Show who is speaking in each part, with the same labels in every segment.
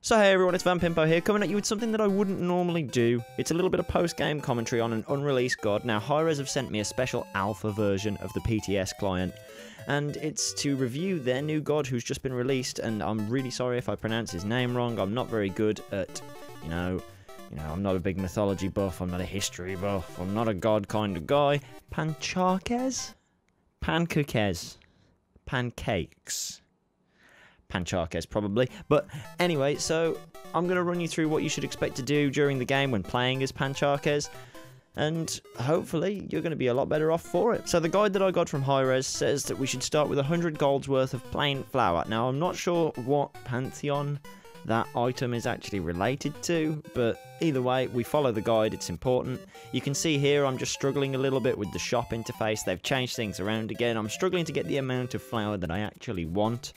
Speaker 1: So hey everyone, it's Vampimpo here, coming at you with something that I wouldn't normally do. It's a little bit of post-game commentary on an unreleased god. Now, Hi-Rez have sent me a special alpha version of the PTS client, and it's to review their new god who's just been released, and I'm really sorry if I pronounce his name wrong. I'm not very good at, you know, I'm not a big mythology buff, I'm not a history buff, I'm not a god kind of guy. Pancakes? Pancakes. Pancakes, probably. But anyway, so I'm going to run you through what you should expect to do during the game when playing as Pancakes, and hopefully you're going to be a lot better off for it. So the guide that I got from Hi-Rez says that we should start with 100 gold's worth of plain flour. Now, I'm not sure what pantheon that item is actually related to, but either way, we follow the guide, it's important. You can see here I'm just struggling a little bit with the shop interface. They've changed things around again. I'm struggling to get the amount of flour that I actually want.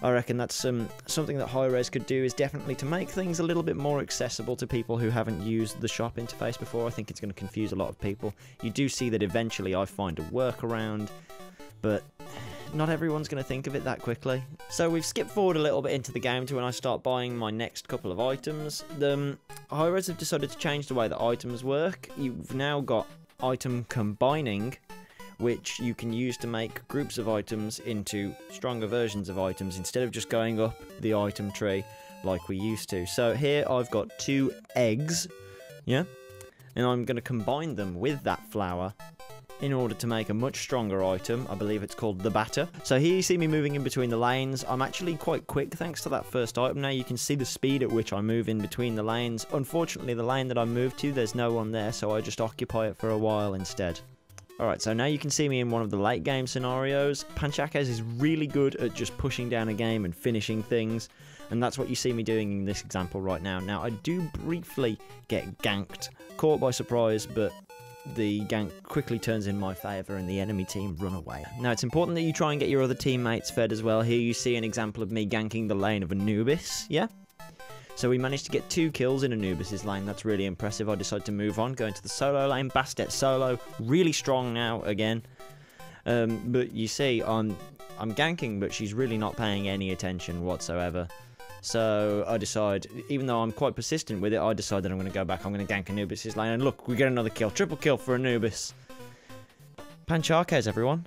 Speaker 1: I reckon that's something that Hi-Rez could do, is definitely to make things a little bit more accessible to people who haven't used the shop interface before. I think it's going to confuse a lot of people. You do see that eventually I find a workaround, but not everyone's going to think of it that quickly. So we've skipped forward a little bit into the game to when I start buying my next couple of items. Hi-Rez have decided to change the way that items work. You've now got item combining, which you can use to make groups of items into stronger versions of items instead of just going up the item tree like we used to. So here I've got 2 eggs, yeah, and I'm going to combine them with that flour in order to make a much stronger item. I believe it's called the batter. So here you see me moving in between the lanes. I'm actually quite quick thanks to that first item. Now you can see the speed at which I move in between the lanes. Unfortunately, the lane that I moved to, there's no one there, so I just occupy it for a while instead. Alright, so now you can see me in one of the late game scenarios. Pancakes is really good at just pushing down a game and finishing things, and that's what you see me doing in this example right now. Now, I do briefly get ganked, caught by surprise, but the gank quickly turns in my favour and the enemy team run away. Now, it's important that you try and get your other teammates fed as well. Here you see an example of me ganking the lane of Anubis, yeah? So we managed to get 2 kills in Anubis' lane. That's really impressive. I decided to move on, go into the solo lane. Bastet solo, really strong now again. But you see, I'm ganking, but she's really not paying any attention whatsoever. So I decide, even though I'm quite persistent with it, I decide that I'm going to go back. I'm going to gank Anubis' lane. And look, we get another kill. Triple kill for Anubis. Pancakes, everyone.